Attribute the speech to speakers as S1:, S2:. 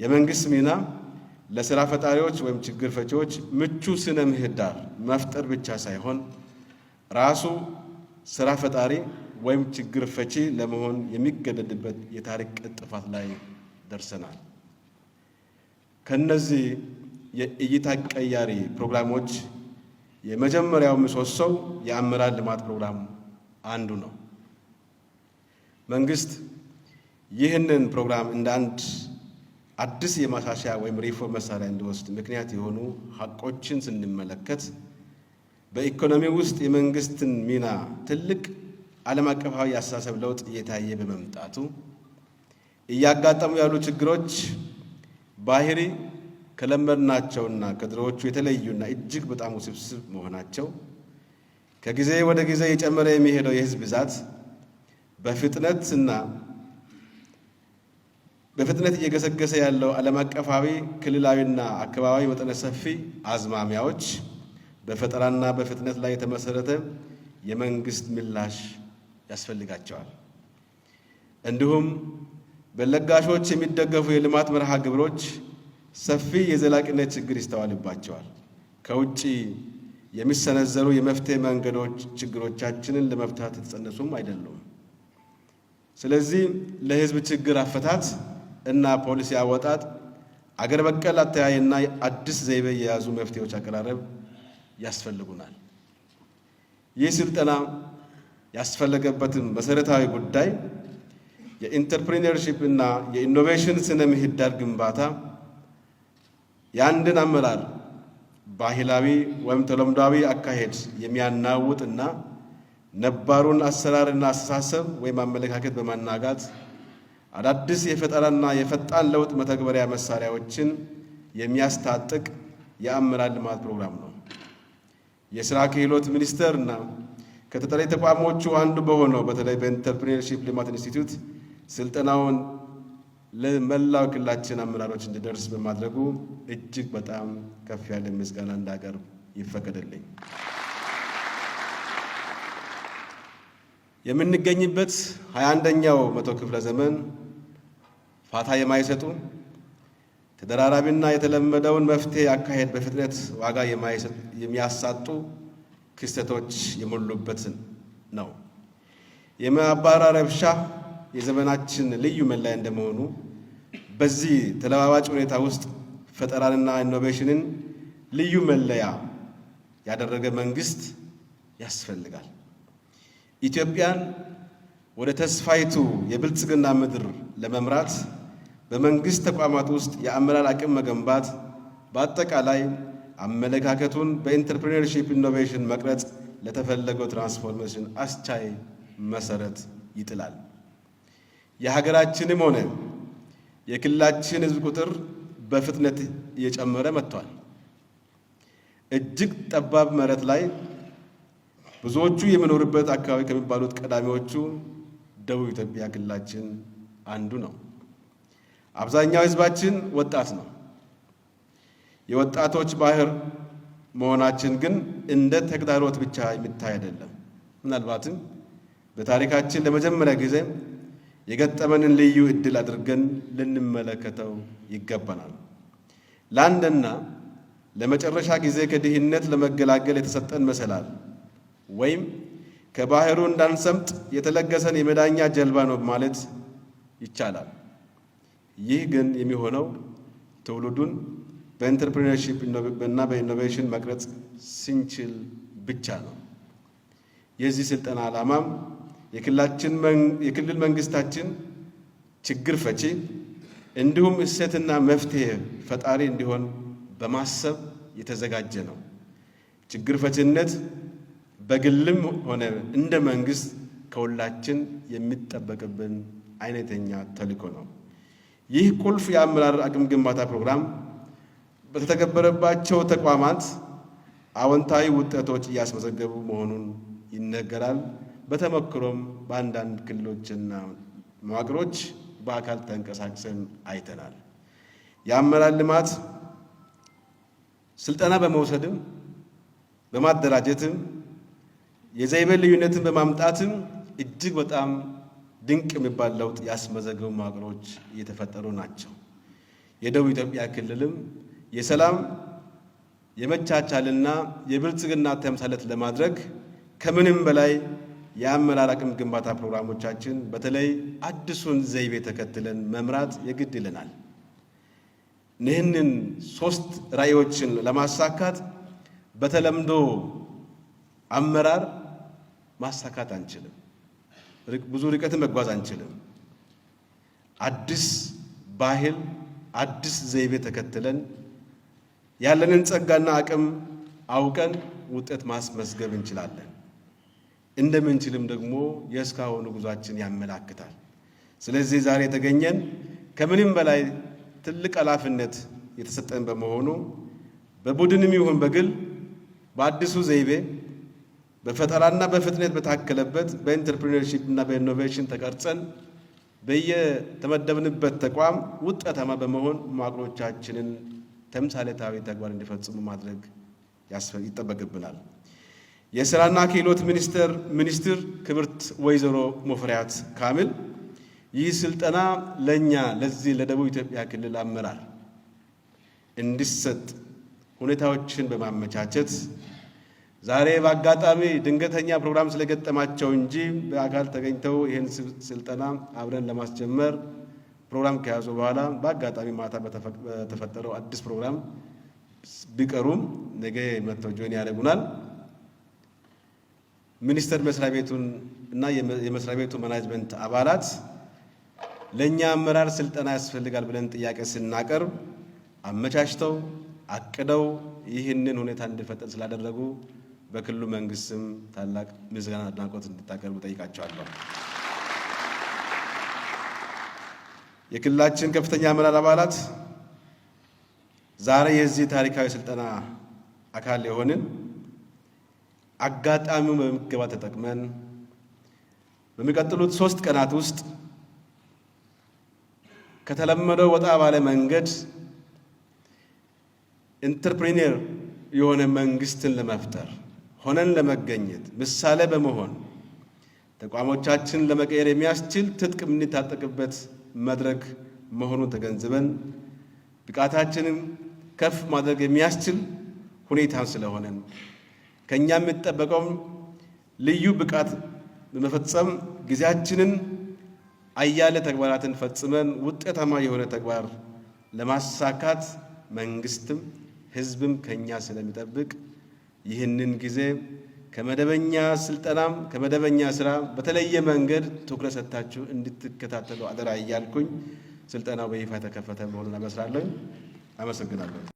S1: የመንግስት ሚና ለስራ ፈጣሪዎች ወይም ችግር ፈቺዎች ምቹ ስነ ምህዳር መፍጠር ብቻ ሳይሆን ራሱ ስራ ፈጣሪ ወይም ችግር ፈቺ ለመሆን የሚገደድበት የታሪክ ጥፋት ላይ ደርሰናል። ከነዚህ የእይታ ቀያሪ ፕሮግራሞች የመጀመሪያው ምሰሶው የአመራር ልማት ፕሮግራም አንዱ ነው። መንግስት ይህንን ፕሮግራም እንደ አንድ አዲስ የማሻሻያ ወይም ሪፎርም መሳሪያ እንዲወስድ ምክንያት የሆኑ ሀቆችን ስንመለከት በኢኮኖሚ ውስጥ የመንግስትን ሚና ትልቅ ዓለም አቀፋዊ አስተሳሰብ ለውጥ እየታየ በመምጣቱ እያጋጠሙ ያሉ ችግሮች ባህሪ ከለመድናቸውና ከድሮዎቹ የተለዩና እጅግ በጣም ውስብስብ መሆናቸው፣ ከጊዜ ወደ ጊዜ የጨመረ የሚሄደው የህዝብ ብዛት፣ በፍጥነት እየገሰገሰ ያለው ዓለም አቀፋዊ ክልላዊና አካባቢ መጠነ ሰፊ አዝማሚያዎች በፈጠራና በፍጥነት ላይ የተመሰረተ የመንግስት ምላሽ ያስፈልጋቸዋል። እንዲሁም በለጋሾች የሚደገፉ የልማት መርሃ ግብሮች ሰፊ የዘላቂነት ችግር ይስተዋልባቸዋል። ከውጪ የሚሰነዘሩ የመፍትሄ መንገዶች ችግሮቻችንን ለመፍታት የተጸነሱም አይደሉም። ስለዚህ ለህዝብ ችግር አፈታት እና ፖሊሲ አወጣጥ አገር በቀል አተያይና አዲስ ዘይቤ የያዙ መፍትሄዎች አቀራረብ ያስፈልጉናል። ይህ ስልጠና ያስፈለገበትም መሰረታዊ ጉዳይ የኢንተርፕሪነርሺፕ እና የኢኖቬሽን ስነ ምህዳር ግንባታ የአንድን አመራር ባህላዊ ወይም ተለምዷዊ አካሄድ የሚያናውጥና ነባሩን አሰራርና አስተሳሰብ ወይም አመለካከት በማናጋት አዳዲስ የፈጠራና የፈጣን ለውጥ መተግበሪያ መሳሪያዎችን የሚያስታጥቅ የአመራር ልማት ፕሮግራም ነው። የሥራ ክህሎት ሚኒስቴርና ከተጠሪ ተቋሞቹ አንዱ በሆነው በተለይ በኢንተርፕሪነርሺፕ ልማት ኢንስቲትዩት ስልጠናውን ለመላው ክልላችን አመራሮች እንዲደርስ በማድረጉ እጅግ በጣም ከፍ ያለ ምስጋና እንዳቀርብ ይፈቀድልኝ። የምንገኝበት 21ኛው መቶ ክፍለ ዘመን ፋታ የማይሰጡ ተደራራቢና የተለመደውን መፍትሄ አካሄድ በፍጥነት ዋጋ የሚያሳጡ ክስተቶች የሞሉበት ነው። የማባረር ረብሻ የዘመናችን ልዩ መለያ እንደመሆኑ በዚህ ተለዋዋጭ ሁኔታ ውስጥ ፈጠራንና ኢኖቬሽንን ልዩ መለያ ያደረገ መንግስት ያስፈልጋል። ኢትዮጵያን ወደ ተስፋይቱ የብልጽግና ምድር ለመምራት በመንግስት ተቋማት ውስጥ የአመራር አቅም መገንባት በአጠቃላይ አመለካከቱን በኢንተርፕሪነርሺፕ ኢኖቬሽን መቅረጽ ለተፈለገው ትራንስፎርሜሽን አስቻይ መሰረት ይጥላል። የሀገራችንም ሆነ የክልላችን ህዝብ ቁጥር በፍጥነት እየጨመረ መጥቷል። እጅግ ጠባብ መሬት ላይ ብዙዎቹ የሚኖሩበት አካባቢ ከሚባሉት ቀዳሚዎቹ ደቡብ ኢትዮጵያ ክልላችን አንዱ ነው። አብዛኛው ህዝባችን ወጣት ነው። የወጣቶች ባህር መሆናችን ግን እንደ ተግዳሮት ብቻ የሚታይ አይደለም። ምናልባትም በታሪካችን ለመጀመሪያ ጊዜ የገጠመንን ልዩ ዕድል አድርገን ልንመለከተው ይገባናል። ለአንድና ለመጨረሻ ጊዜ ከድህነት ለመገላገል የተሰጠን መሰላል ወይም ከባህሩ እንዳንሰምጥ የተለገሰን የመዳኛ ጀልባ ነው ማለት ይቻላል። ይህ ግን የሚሆነው ትውልዱን በኢንተርፕሪነርሺፕ እና በኢኖቬሽን መቅረጽ ስንችል ብቻ ነው። የዚህ ስልጠና ዓላማም የክልል መንግስታችን ችግር ፈቺ እንዲሁም እሴትና መፍትሄ ፈጣሪ እንዲሆን በማሰብ የተዘጋጀ ነው። ችግር ፈቺነት በግልም ሆነ እንደ መንግስት ከሁላችን የሚጠበቅብን አይነተኛ ተልዕኮ ነው። ይህ ቁልፍ የአመራር አቅም ግንባታ ፕሮግራም በተተገበረባቸው ተቋማት አዎንታዊ ውጤቶች እያስመዘገቡ መሆኑን ይነገራል። በተሞክሮም በአንዳንድ ክልሎችና መዋቅሮች በአካል ተንቀሳቅሰን አይተናል። የአመራር ልማት ስልጠና በመውሰድም በማደራጀትም የዘይቤ ልዩነትን በማምጣትም እጅግ በጣም ድንቅ የሚባል ለውጥ ያስመዘገቡ መዋቅሮች እየተፈጠሩ ናቸው። የደቡብ ኢትዮጵያ ክልልም የሰላም የመቻቻልና የብልጽግና ተምሳሌት ለማድረግ ከምንም በላይ የአመራር አቅም ግንባታ ፕሮግራሞቻችን በተለይ አዲሱን ዘይቤ ተከትለን መምራት የግድ ይለናል። ይህንን 3 ራዕዮችን ለማሳካት በተለምዶ አመራር ማሳካት አንችልም። ብዙ ርቀትን መጓዝ አንችልም። አዲስ ባህል፣ አዲስ ዘይቤ ተከትለን ያለንን ጸጋና አቅም አውቀን ውጤት ማስመዝገብ እንችላለን። እንደምንችልም ደግሞ የእስካሁኑ ጉዟችን ያመላክታል። ስለዚህ ዛሬ የተገኘን ከምንም በላይ ትልቅ ኃላፊነት የተሰጠን በመሆኑ በቡድንም ይሁን በግል በአዲሱ ዘይቤ በፈጠራና በፍጥነት በታከለበት በኢንተርፕሪነርሺፕ እና በኢኖቬሽን ተቀርጸን በየተመደብንበት ተቋም ውጤታማ በመሆን መዋቅሮቻችንን ተምሳሌታዊ ተግባር እንዲፈጽሙ ማድረግ ይጠበቅብናል። የሥራና ክህሎት ሚኒስትር ክብርት ወይዘሮ ሙፈሪያት ካሚል ይህ ስልጠና ለኛ ለዚህ ለደቡብ ኢትዮጵያ ክልል አመራር እንዲሰጥ ሁኔታዎችን በማመቻቸት ዛሬ በአጋጣሚ ድንገተኛ ፕሮግራም ስለገጠማቸው እንጂ በአካል ተገኝተው ይህን ስልጠና አብረን ለማስጀመር ፕሮግራም ከያዙ በኋላ በአጋጣሚ ማታ በተፈጠረው አዲስ ፕሮግራም ቢቀሩም ነገ መጥተው ጆይን ያደርጉናል። ሚኒስቴር መስሪያ ቤቱን እና የመስሪያ ቤቱ ማናጅመንት አባላት ለኛ አመራር ስልጠና ያስፈልጋል ብለን ጥያቄ ስናቀርብ አመቻችተው አቅደው ይህንን ሁኔታ እንዲፈጠር ስላደረጉ በክልሉ መንግስትም ታላቅ ምስጋና አድናቆት እንድታቀርቡ ጠይቃቸዋለሁ። የክልላችን ከፍተኛ አመራር አባላት ዛሬ የዚህ ታሪካዊ ስልጠና አካል የሆንን አጋጣሚውን በሚገባ ተጠቅመን በሚቀጥሉት 3 ቀናት ውስጥ ከተለመደው ወጣ ባለ መንገድ ኢንተርፕሪነር የሆነ መንግስትን ለመፍጠር ሆነን ለመገኘት ምሳሌ በመሆን ተቋሞቻችንን ለመቀየር የሚያስችል ትጥቅ የምንታጠቅበት መድረክ መሆኑን ተገንዝበን ብቃታችንን ከፍ ማድረግ የሚያስችል ሁኔታ ስለሆነን ከኛ የሚጠበቀው ልዩ ብቃት በመፈጸም ጊዜያችንን አያሌ ተግባራትን ፈጽመን ውጤታማ የሆነ ተግባር ለማሳካት መንግስትም ህዝብም ከኛ ስለሚጠብቅ ይህንን ጊዜ ከመደበኛ ስልጠናም ከመደበኛ ስራ በተለየ መንገድ ትኩረት ሰጥታችሁ እንድትከታተሉ አደራ እያልኩኝ ስልጠናው በይፋ የተከፈተ መሆኑን አመሰግናለሁ።